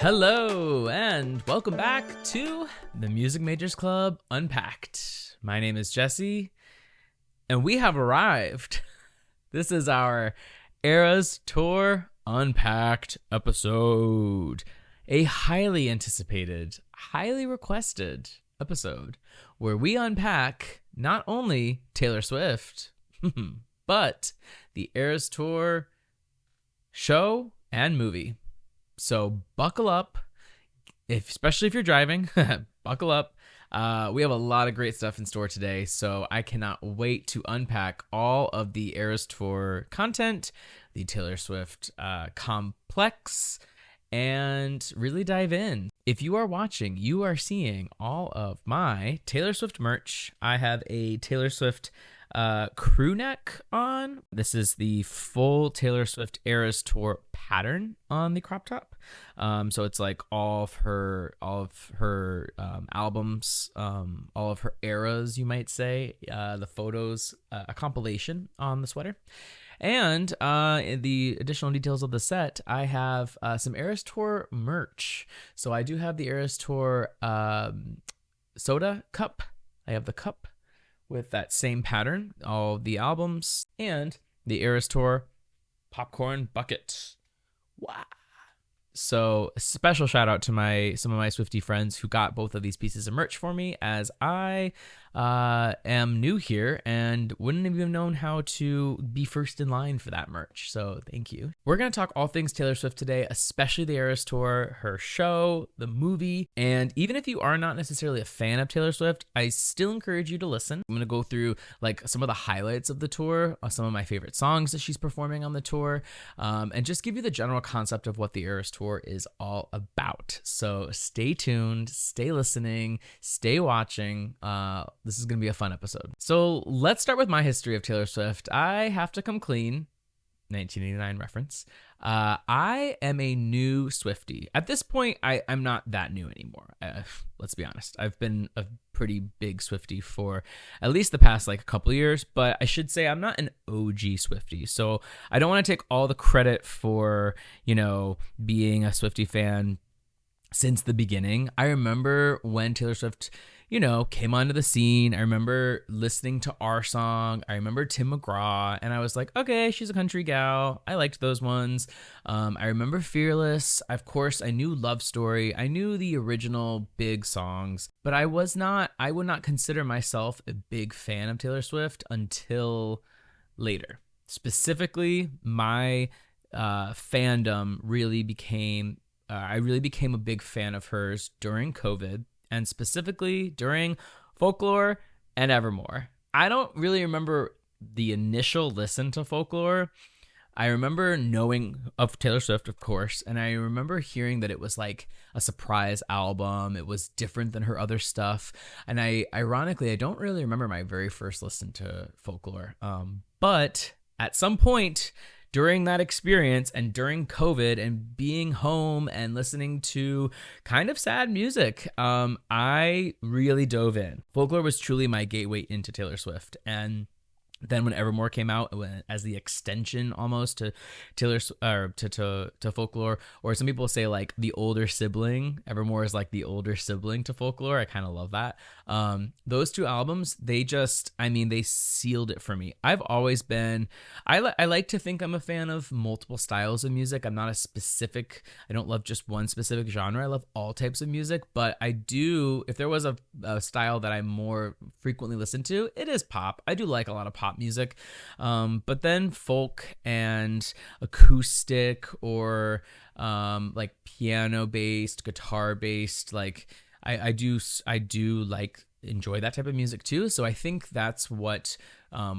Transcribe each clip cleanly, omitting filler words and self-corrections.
Hello, and welcome back to the Music Majors Club Unpacked. My name is Jesse, and we have arrived. This is our Eras Tour Unpacked episode. A highly anticipated, highly requested episode where we unpack not only Taylor Swift, but the Eras Tour show and movie. So buckle up, especially if you're driving, buckle up. We have a lot of great stuff in store today, so I cannot wait to unpack all of the Eras Tour content, the Taylor Swift complex, and really dive in. If you are watching, you are seeing all of my Taylor Swift merch. I have a Taylor Swift crew neck on. This is the full Taylor Swift Eras Tour pattern on the crop top. So it's like all of her albums, all of her eras, you might say. The photos, a compilation on the sweater. And in the additional details of the set, I have some Eras Tour merch. So I do have the Eras Tour soda cup. I have the cup with that same pattern, all the albums, and the Eras Tour popcorn bucket. Wow. So a special shout out to some of my Swiftie friends who got both of these pieces of merch for me, as I am new here and wouldn't have even known how to be first in line for that merch. So thank you. We're going to talk all things Taylor Swift today, especially the Eras Tour, her show, the movie. And even if you are not necessarily a fan of Taylor Swift, I still encourage you to listen. I'm going to go through like some of the highlights of the tour, some of my favorite songs that she's performing on the tour, and just give you the general concept of what the Eras Tour is all about. So stay tuned, stay listening, stay watching. This is going to be a fun episode. So let's start with my history of Taylor Swift. I have to come clean. 1989 reference. I am a new Swiftie. At this point, I'm not that new anymore. Let's be honest. I've been a pretty big Swiftie for at least the past like a couple of years, but I should say I'm not an OG Swiftie. So I don't want to take all the credit for, being a Swiftie fan since the beginning. I remember when Taylor Swift came onto the scene. I remember listening to Our Song. I remember Tim McGraw, and I was like, okay, she's a country gal. I liked those ones. I remember Fearless. Of course, I knew Love Story. I knew the original big songs, but I would not consider myself a big fan of Taylor Swift until later. Specifically, my fandom really became, I really became a big fan of hers during COVID, and specifically during Folklore and Evermore. I don't really remember the initial listen to Folklore. I remember knowing of Taylor Swift, of course, and I remember hearing that it was like a surprise album. It was different than her other stuff. And ironically, I don't really remember my very first listen to Folklore. But at some point during that experience and during COVID and being home and listening to kind of sad music, I really dove in. Folklore was truly my gateway into Taylor Swift. And then when Evermore came out as the extension almost to to Folklore, or some people say like the older sibling. Evermore is like the older sibling to Folklore. I kind of love that. Those two albums, they sealed it for me. I've always been, I like to think I'm a fan of multiple styles of music. I'm not I don't love just one specific genre. I love all types of music, but I do, if there was a style that I more frequently listen to, it is pop. I do like a lot of pop music, but then folk and acoustic or like piano based, guitar based, like I do like enjoy that type of music too. So I think that's what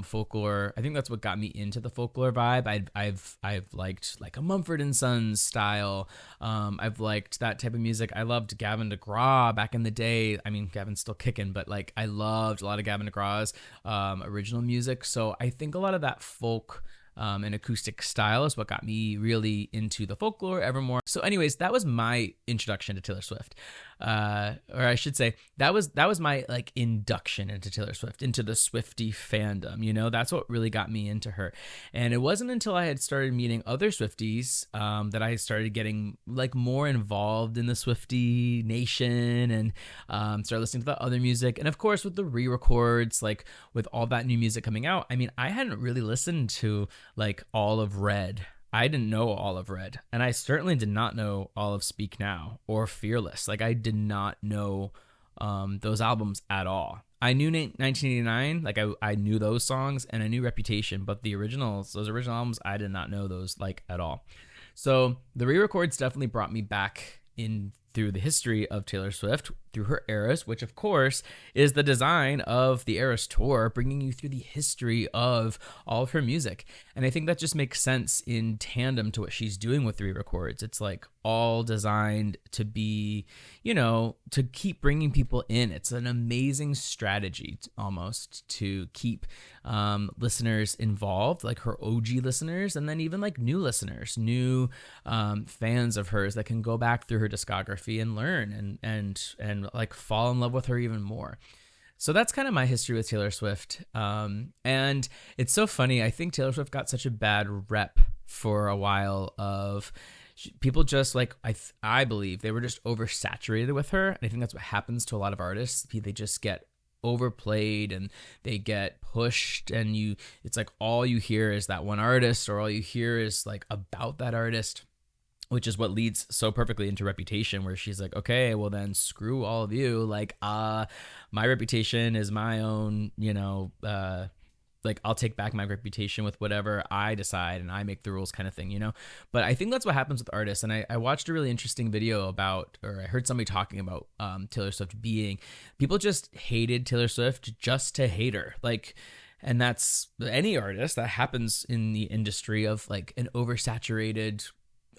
Folklore, I think that's what got me into the Folklore vibe. I've liked like a Mumford and Sons style. I've liked that type of music. I loved Gavin DeGraw back in the day. I mean, Gavin's still kicking, but like I loved a lot of Gavin DeGraw's original music. So I think a lot of that folk and acoustic style is what got me really into the folklore evermore. So anyways, that was my introduction to Taylor Swift. Or I should say that was my like induction into Taylor Swift, into the Swiftie fandom. You know, that's what really got me into her. And it wasn't until I had started meeting other Swifties that I started getting like more involved in the Swiftie nation, and started listening to the other music. And of course, with the re-records, like with all that new music coming out, I mean, I hadn't really listened to like all of Red. I didn't know all of Red, and I certainly did not know all of Speak Now or Fearless. Like, I did not know those albums at all. I knew 1989, like I knew those songs, and I knew Reputation, but the originals, those original albums, I did not know those like at all. So the re-records definitely brought me back in through the history of Taylor Swift, through her eras, which of course is the design of the Eras Tour, bringing you through the history of all of her music. And I think that just makes sense in tandem to what she's doing with the re-records. It's like all designed to be, you know, to keep bringing people in. It's an amazing strategy almost to keep listeners involved, like her OG listeners, and then even like new listeners, new fans of hers that can go back through her discography and learn and like fall in love with her even more. So that's kind of my history with Taylor Swift. And it's so funny. I think Taylor Swift got such a bad rep for a while of people just like, I believe they were just oversaturated with her. And I think that's what happens to a lot of artists. They just get overplayed and they get pushed, and it's like all you hear is that one artist, or all you hear is like about that artist, which is what leads so perfectly into Reputation, where she's like, okay, well then screw all of you. Like, my reputation is my own, you know, like I'll take back my reputation with whatever I decide, and I make the rules kind of thing, you know? But I think that's what happens with artists. And I watched a really interesting video about, or I heard somebody talking about Taylor Swift being, people just hated Taylor Swift just to hate her. Like, and that's any artist that happens in the industry of like an oversaturated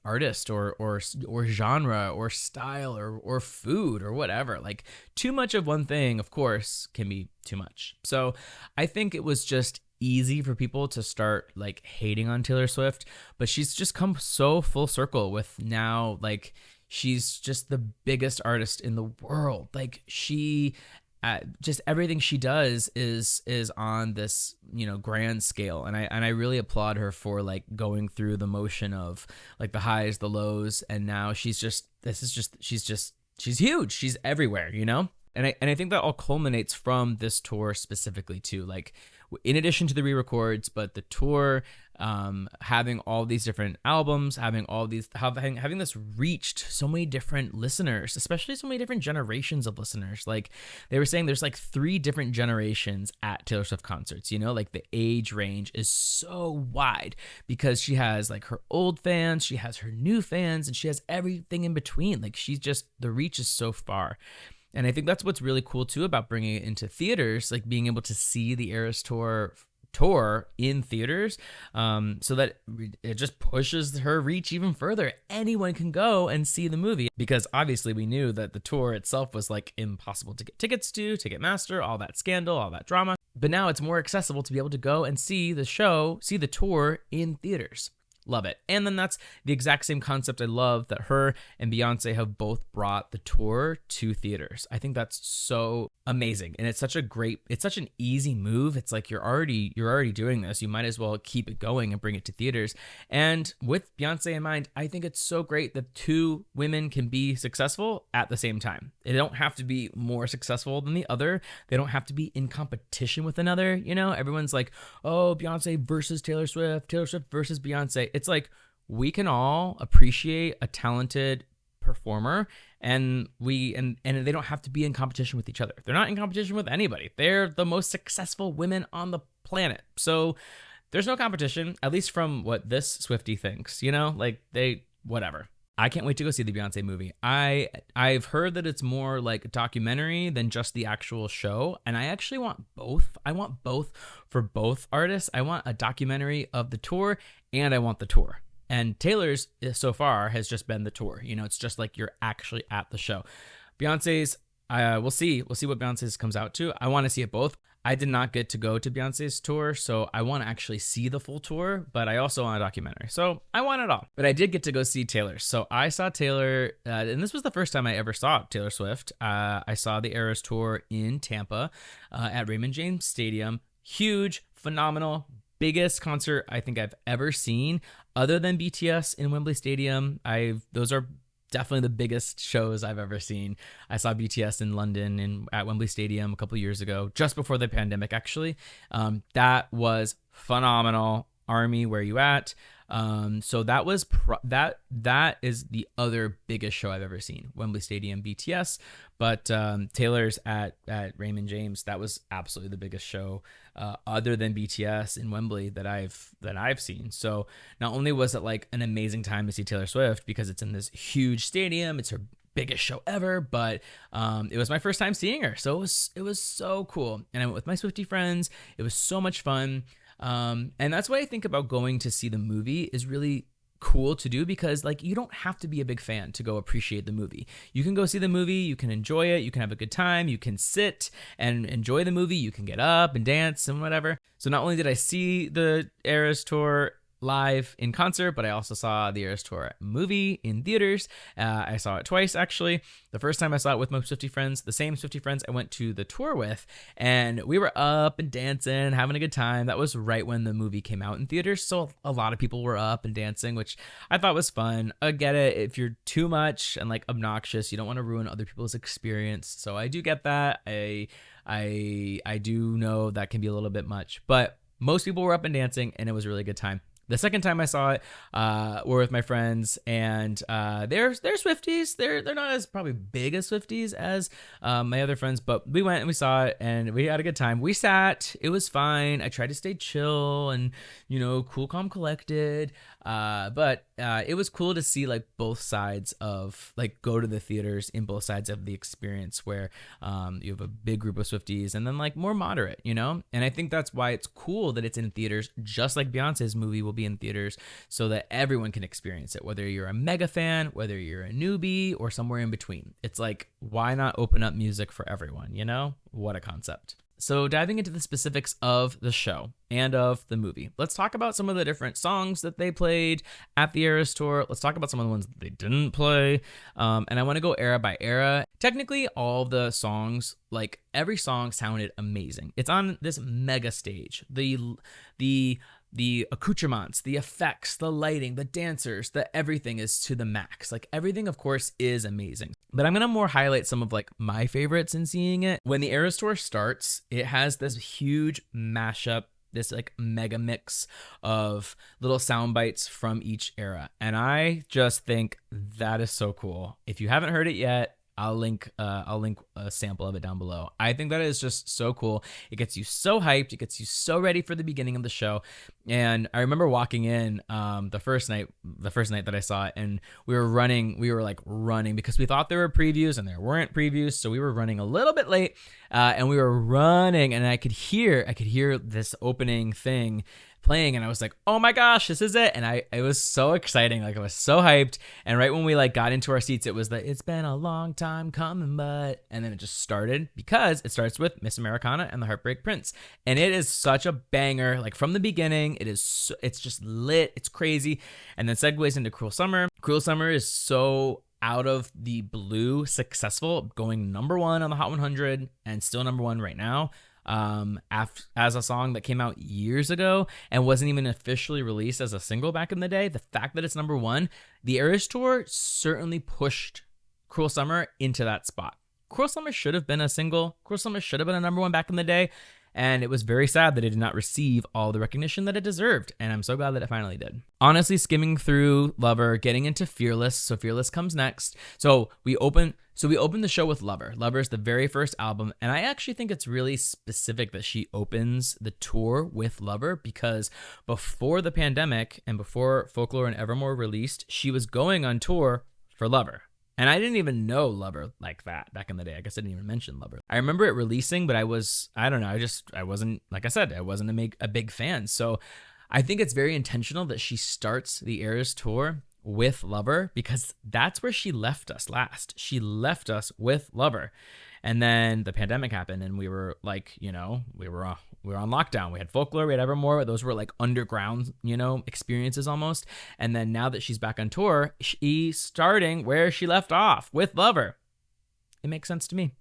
artist or genre or style or food or whatever. Like, too much of one thing, of course, can be too much. So I think it was just easy for people to start like hating on Taylor Swift, but she's just come so full circle with now, like, she's just the biggest artist in the world. Like, she just everything she does is on this, you know, grand scale, and I really applaud her for like going through the motion of like the highs, the lows, and now she's huge. She's everywhere, you know. And I think that all culminates from this tour specifically too. Like, in addition to the re-records, but the tour, having all these different albums, having this reached so many different listeners, especially so many different generations of listeners. Like, they were saying there's like 3 different generations at Taylor Swift concerts, you know, like the age range is so wide because she has like her old fans, she has her new fans, and she has everything in between. Like, the reach is so far. And I think that's what's really cool too about bringing it into theaters, like being able to see the Eras Tour in theaters, so that it just pushes her reach even further. Anyone can go and see the movie, because obviously we knew that the tour itself was like impossible to get tickets to, Ticketmaster, all that scandal, all that drama. But now it's more accessible to be able to go and see the tour in theaters. Love it. And then that's the exact same concept I love that her and Beyonce have both brought the tour to theaters. I think that's so amazing. And it's such an easy move. It's like you're already doing this. You might as well keep it going and bring it to theaters. And with Beyonce in mind, I think it's so great that 2 women can be successful at the same time. They don't have to be more successful than the other. They don't have to be in competition with another. You know, everyone's like, oh, Beyonce versus Taylor Swift versus Beyonce. It's like, we can all appreciate a talented performer, and they don't have to be in competition with each other. They're not in competition with anybody. They're the most successful women on the planet. So there's no competition, at least from what this Swiftie thinks, you know, like whatever. I can't wait to go see the Beyonce movie. I've heard that it's more like a documentary than just the actual show, and I actually want both. I want both for both artists. I want a documentary of the tour, and I want the tour. And Taylor's so far has just been the tour. You know, it's just like you're actually at the show. Beyonce's, we'll see what Beyonce's comes out to. I want to see it both. I did not get to go to Beyonce's tour, so I want to actually see the full tour, but I also want a documentary. So I want it all. But I did get to go see Taylor. So I saw Taylor, and this was the first time I ever saw Taylor Swift. I saw the Eras tour in Tampa at Raymond James Stadium. Huge, phenomenal, biggest concert I think I've ever seen, other than BTS in Wembley Stadium. Those are definitely the biggest shows I've ever seen. I saw BTS in London and at Wembley Stadium a couple years ago, just before the pandemic, actually. That was phenomenal. Army, where you at? So that was that is the other biggest show I've ever seen. Wembley Stadium, BTS, but Taylor's at Raymond James. That was absolutely the biggest show, other than BTS in Wembley that I've seen. So not only was it like an amazing time to see Taylor Swift because it's in this huge stadium, it's her biggest show ever, but it was my first time seeing her, so it was so cool. And I went with my Swiftie friends. It was so much fun. And that's why I think about going to see the movie is really cool to do, because like you don't have to be a big fan to go appreciate the movie. You can go see the movie, you can enjoy it, you can have a good time, you can sit and enjoy the movie, you can get up and dance and whatever. So not only did I see the Eras tour live in concert, but I also saw the Eras tour movie in theaters. I saw it twice, actually. The first time I saw it with my Swiftie friends, the same Swiftie friends I went to the tour with, and we were up and dancing, having a good time. That was right when the movie came out in theaters, so a lot of people were up and dancing, which I thought was fun. I get it, if you're too much and like obnoxious, you don't want to ruin other people's experience, so I do get that. I do know that can be a little bit much, but most people were up and dancing, and it was a really good time. The second time I saw it, were with my friends, and they're Swifties. They're not as probably big as Swifties as my other friends, but we went and we saw it, and we had a good time. We sat. It was fine. I tried to stay chill and, cool, calm, collected. But it was cool to see like both sides of like go to the theaters in both sides of the experience, where you have a big group of Swifties and then like more moderate, and I think that's why it's cool that it's in theaters, just like Beyonce's movie will be in theaters, so that everyone can experience it, whether you're a mega fan, whether you're a newbie, or somewhere in between. It's like, why not open up music for everyone? What a concept. So diving into the specifics of the show and of the movie, let's talk about some of the different songs that they played at the Eras tour. Let's talk about some of the ones that they didn't play. And I want to go era by era. Technically, all the songs, like every song sounded amazing. It's on this mega stage. The accoutrements, the effects, the lighting, the dancers, the everything is to the max. Like everything, of course, is amazing. But I'm going to more highlight some of like my favorites in seeing it. When the Eras tour starts, it has this huge mashup, this like mega mix of little sound bites from each era. And I just think that is so cool. If you haven't heard it yet, I'll link a sample of it down below. I think that is just so cool. It gets you so hyped. It gets you so ready for the beginning of the show. And I remember walking in the first night that I saw it, and we were running because we thought there were previews and there weren't previews. So we were running a little bit late, and we were running, and I could hear this opening thing playing, and I was like, oh my gosh, this is it. And it was so exciting. Like I was so hyped. And right when we like got into our seats, it was like, it's been a long time coming, but, and then it just started, because it starts with Miss Americana and the Heartbreak Prince. And it is such a banger. Like from the beginning, it's just lit. It's crazy. And then segues into Cruel Summer. Cruel Summer is so out of the blue successful, going number one on the Hot 100 and still number one right now. As a song that came out years ago and wasn't even officially released as a single back in the day. The fact that it's number one, the Eras tour certainly pushed Cruel Summer into that spot. Cruel Summer should have been a single. Cruel Summer should have been a number one back in the day. And it was very sad that it did not receive all the recognition that it deserved. And I'm so glad that it finally did. Honestly, skimming through Lover, getting into Fearless. So Fearless comes next. So we open the show with Lover. Lover is the very first album. And I actually think it's really specific that she opens the tour with Lover, because before the pandemic and before Folklore and Evermore released, she was going on tour for Lover. And I didn't even know Lover like that back in the day. I guess I didn't even mention Lover. I remember it releasing, but I wasn't, like I said, I wasn't a big fan. So I think it's very intentional that she starts the Eras tour with Lover, because that's where she left us last. She left us with Lover. And then the pandemic happened, and we were like, we were on lockdown. We had Folklore, we had Evermore. Those were like underground, experiences almost. And then now that she's back on tour, she's starting where she left off with Lover. It makes sense to me.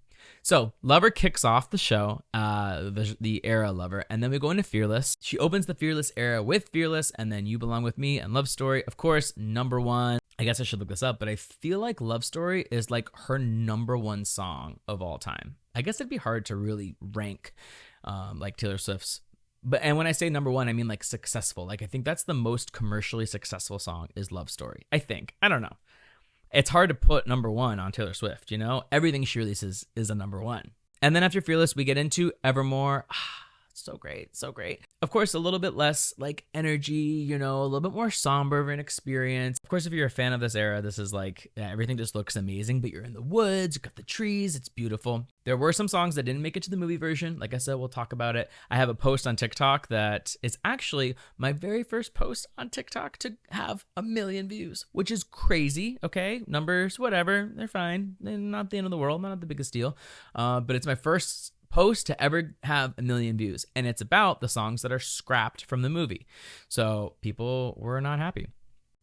So Lover kicks off the show, the era Lover, and then we go into Fearless. She opens the Fearless era with Fearless, and then You Belong With Me and Love Story. Of course, number one. I guess I should look this up, but I feel like Love Story is like her number one song of all time. I guess it'd be hard to really rank like Taylor Swift's. And when I say number one, I mean like successful. Like I think that's the most commercially successful song is Love Story. I think. I don't know. It's hard to put number one on Taylor Swift, Everything she releases is a number one. And then after Fearless, we get into Evermore. So great, so great. Of course, a little bit less like energy, a little bit more somber of an experience. Of course, if you're a fan of this era, this is like, everything just looks amazing, but you're in the woods, you've got the trees, it's beautiful. There were some songs that didn't make it to the movie version. Like I said, we'll talk about it. I have a post on TikTok that is actually my very first post on TikTok to have 1 million views, which is crazy, okay? Numbers, whatever, they're fine. They're not the end of the world, not the biggest deal. But it's my first post to ever have 1 million views, and it's about the songs that are scrapped from the movie. So people were not happy.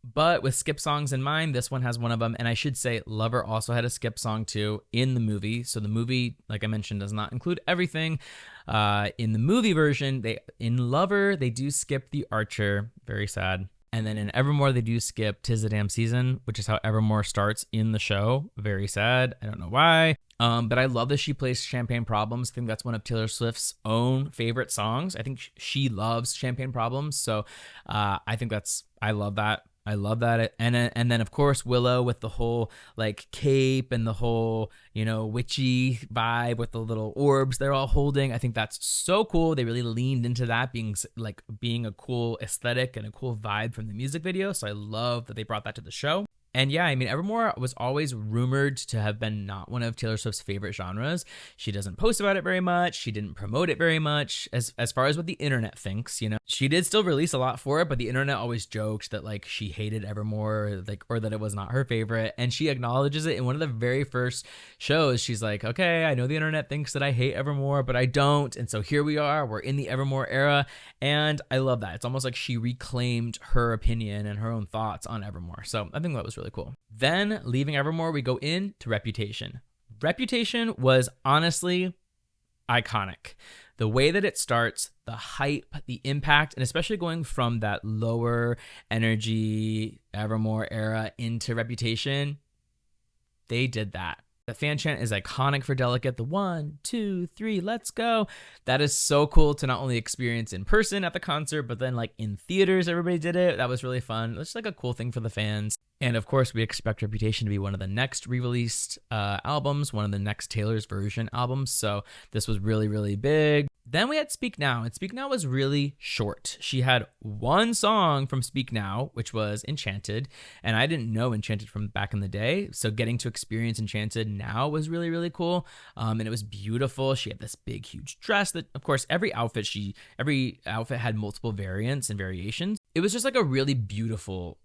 But with skip songs in mind, this one has one of them. And I should say Lover also had a skip song too in the movie. So the movie, like I mentioned, does not include everything. In the movie version, in Lover, they do skip The Archer. Very sad. And then in Evermore, they do skip 'Tis a Damn Season, which is how Evermore starts in the show. Very sad. I don't know why. But I love that she plays Champagne Problems. I think that's one of Taylor Swift's own favorite songs. I think she loves Champagne Problems. So I think I love that. I love that. And then, of course, Willow with the whole like cape and the whole, witchy vibe with the little orbs they're all holding. I think that's so cool. They really leaned into that being a cool aesthetic and a cool vibe from the music video. So I love that they brought that to the show. And yeah, I mean, Evermore was always rumored to have been not one of Taylor Swift's favorite genres. She doesn't post about it very much. She didn't promote it very much as far as what the internet thinks, She did still release a lot for it, but the internet always joked that like she hated Evermore, or that it was not her favorite. And she acknowledges it in one of the very first shows. She's like, okay, I know the internet thinks that I hate Evermore, but I don't. And so here we are. We're in the Evermore era. And I love that. It's almost like she reclaimed her opinion and her own thoughts on Evermore. So I think that was really cool. Then leaving Evermore, we go into Reputation. Reputation was honestly iconic. The way that it starts, the hype, the impact, and especially going from that lower energy Evermore era into Reputation, they did that. The fan chant is iconic for Delicate. The 1, 2, 3, let's go. That is so cool to not only experience in person at the concert, but then like in theaters, everybody did it. That was really fun. It's like a cool thing for the fans. And of course, we expect Reputation to be one of the next re-released albums, one of the next Taylor's version albums. So this was really, really big. Then we had Speak Now, and Speak Now was really short. She had one song from Speak Now, which was Enchanted, and I didn't know Enchanted from back in the day, so getting to experience Enchanted now was really, really cool, and it was beautiful. She had this big, huge dress that, of course, every outfit had multiple variants and variations. It was just like a really beautiful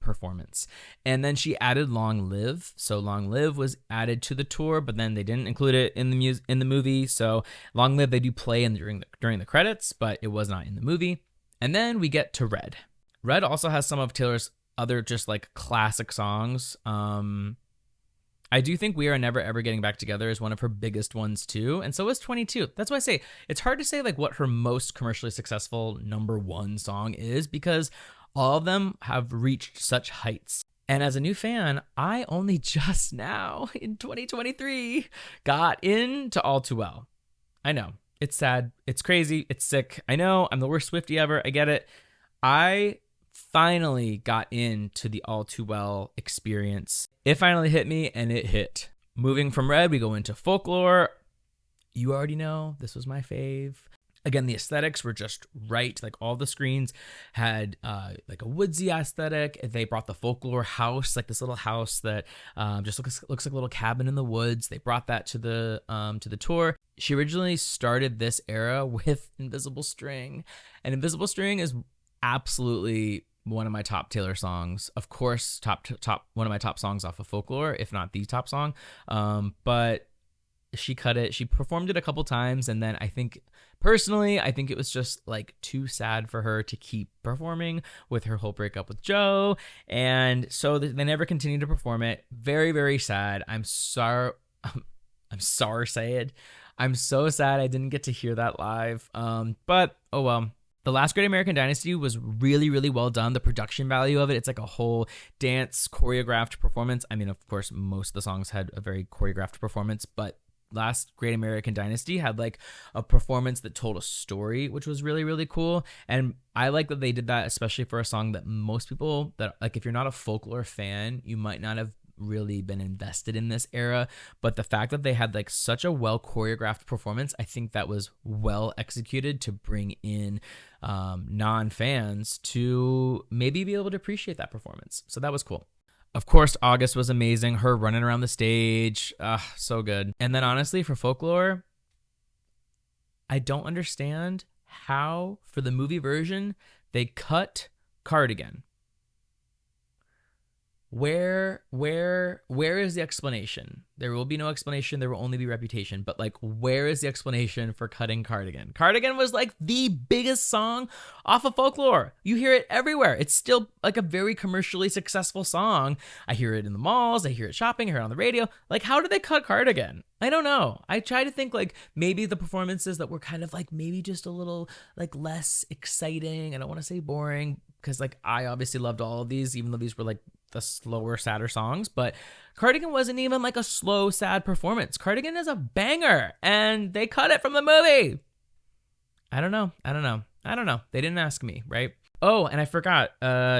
performance. And then she added Long Live. So Long Live was added to the tour, but then they didn't include it in the movie. So Long Live they do play during the credits, but it was not in the movie. And then we get to Red. Red also has some of Taylor's other just like classic songs. I do think We Are Never Ever Getting Back Together is one of her biggest ones too, and so is 22. That's why I say it's hard to say like what her most commercially successful number one song is, because all of them have reached such heights. And as a new fan, I only just now in 2023 got into All Too Well. I know, it's sad, it's crazy, it's sick. I know, I'm the worst Swiftie ever, I get it. I finally got into the All Too Well experience. It finally hit me, and it hit. Moving from Red, we go into Folklore. You already know, this was my fave. Again, the aesthetics were just right. Like all the screens had like a woodsy aesthetic. They brought the Folklore house, like this little house that just looks like a little cabin in the woods. They brought that to the tour. She originally started this era with Invisible String, and Invisible String is absolutely one of my top Taylor songs. Of course, top one of my top songs off of Folklore, if not the top song. But she cut it. She performed it a couple times, and then I think personally, I think it was just like too sad for her to keep performing with her whole breakup with Joe, and so they never continued to perform it. Very, very sad. I'm sorry. I'm sorry, Sayed. I'm so sad I didn't get to hear that live. But oh well. The Last Great American Dynasty was really, really well done. The production value of it, it's like a whole dance choreographed performance. I mean, of course, most of the songs had a very choreographed performance, but Last Great American Dynasty had like a performance that told a story, which was really, really cool. And I like that they did that, especially for a song that most people that like, if you're not a folklore fan, you might not have really been invested in this era, but the fact that they had like such a well choreographed performance, I think that was well executed to bring in non-fans to maybe be able to appreciate that performance. So that was cool. Of course, August was amazing. Her running around the stage, so good. And then honestly, for folklore, I don't understand how for the movie version they cut Cardigan. Where is the explanation? There will be no explanation. There will only be reputation. But like, where is the explanation for cutting Cardigan? Cardigan was like the biggest song off of Folklore. You hear it everywhere. It's still like a very commercially successful song. I hear it in the malls. I hear it shopping. I hear it on the radio. Like, how did they cut Cardigan? I don't know. I try to think like maybe the performances that were kind of like maybe just a little like less exciting. I don't want to say boring because like I obviously loved all of these, even though these were like the slower, sadder songs, but Cardigan wasn't even like a slow, sad performance. Cardigan is a banger, and they cut it from the movie. I don't know. They didn't ask me, right? Oh, and I forgot.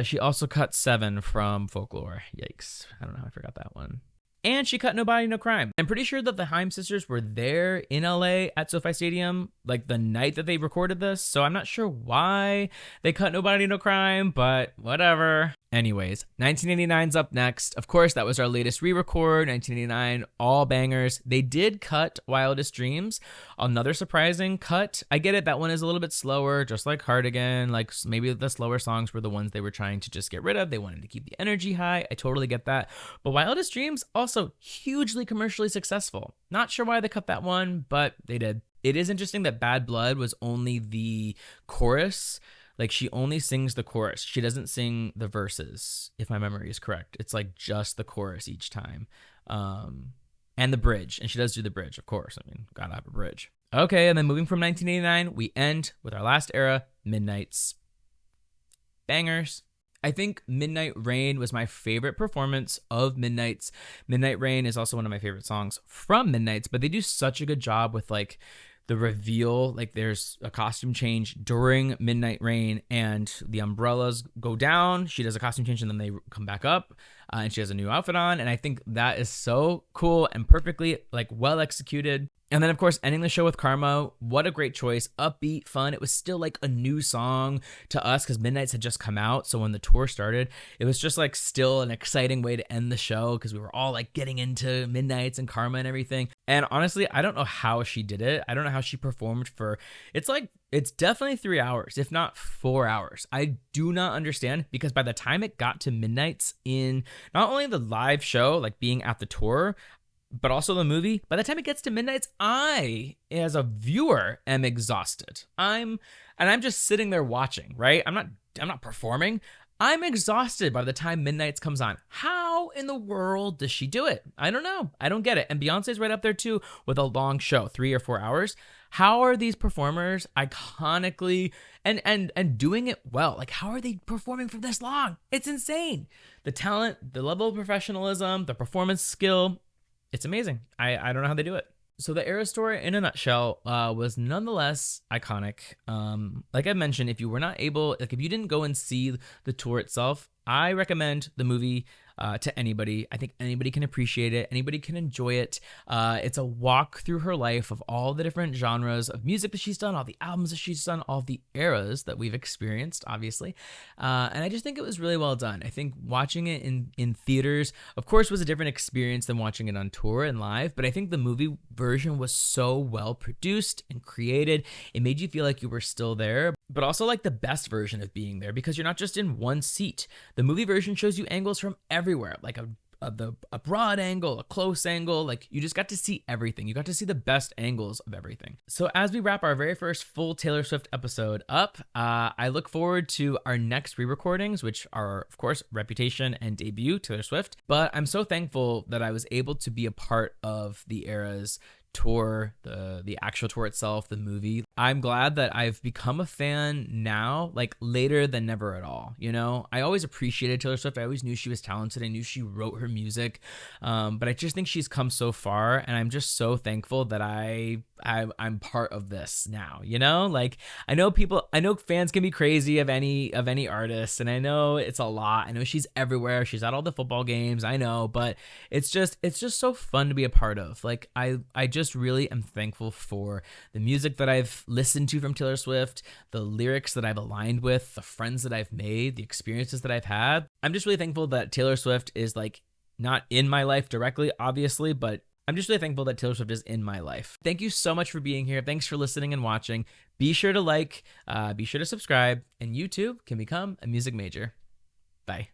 She also cut Seven from Folklore. Yikes. I don't know how I forgot that one. And she cut Nobody No Crime. I'm pretty sure that the Haim sisters were there in LA at SoFi Stadium like the night that they recorded this, so I'm not sure why they cut Nobody No Crime, but whatever. Anyways, 1989's up next. Of course, that was our latest re-record, 1989, all bangers. They did cut Wildest Dreams, another surprising cut. I get it, that one is a little bit slower, just like Cardigan. Like maybe the slower songs were the ones they were trying to just get rid of. They wanted to keep the energy high. I totally get that. But Wildest Dreams, also hugely commercially successful. Not sure why they cut that one, but they did. It is interesting that Bad Blood was only the chorus. Like, she only sings the chorus. She doesn't sing the verses, if my memory is correct. It's like just the chorus each time. And the bridge. And she does do the bridge, of course. I mean, gotta have a bridge. Okay, and then moving from 1989, we end with our last era, Midnight's. Bangers. I think Midnight Rain was my favorite performance of Midnight's. Midnight Rain is also one of my favorite songs from Midnight's, but they do such a good job with like the reveal. Like there's a costume change during Midnight Rain and the umbrellas go down. She does a costume change and then they come back up and she has a new outfit on. And I think that is so cool and perfectly like well executed. And then, of course, ending the show with Karma. What a great choice. Upbeat, fun. It was still like a new song to us because Midnight's had just come out. So when the tour started, it was just like still an exciting way to end the show because we were all like getting into Midnight's and Karma and everything. And honestly, I don't know how she did it. I don't know how she performed for, it's definitely 3 hours, if not 4 hours. I do not understand because by the time it got to Midnight's in not only the live show, like being at the tour, but also the movie, by the time it gets to Midnight's, I, as a viewer, am exhausted. I'm just sitting there watching, right? I'm not performing. I'm exhausted by the time Midnight's comes on. How in the world does she do it? I don't know. I don't get it. And Beyonce's right up there too with a long show, 3 or 4 hours. How are these performers iconically and doing it well? Like, how are they performing for this long? It's insane. The talent, the level of professionalism, the performance skill, it's amazing. I don't know how they do it. So the Eras Tour, in a nutshell, was nonetheless iconic. Like I mentioned, if you were not able, like if you didn't go and see the tour itself, I recommend the movie to anybody. I think anybody can appreciate it. Anybody can enjoy it. It's a walk through her life of all the different genres of music that she's done, all the albums that she's done, all the eras that we've experienced, obviously. And I just think it was really well done. I think watching it in theaters, of course, was a different experience than watching it on tour and live, but I think the movie version was so well produced and created. It made you feel like you were still there, but also like the best version of being there because you're not just in one seat. The movie version shows you angles from everywhere, like a broad angle, a close angle. Like, you just got to see everything. You got to see the best angles of everything. So as we wrap our very first full Taylor Swift episode up, I look forward to our next re-recordings, which are, of course, Reputation and Debut, Taylor Swift. But I'm so thankful that I was able to be a part of the Eras tour, the actual tour itself, the movie. I'm glad that I've become a fan now, like later than never at all. You know, I always appreciated Taylor Swift. I always knew she was talented. I knew she wrote her music, but I just think she's come so far, and I'm just so thankful that I'm part of this now. You know, like I know fans can be crazy of any artist, and I know it's a lot. I know she's everywhere. She's at all the football games. I know, but it's just so fun to be a part of. Like I just really am thankful for the music that I've listened to from Taylor Swift, the lyrics that I've aligned with, the friends that I've made, the experiences that I've had. I'm just really thankful that Taylor Swift is like not in my life directly, obviously, but I'm just really thankful that Taylor Swift is in my life. Thank you so much for being here. Thanks for listening and watching. Be sure to like, be sure to subscribe, and you too can become a music major. Bye.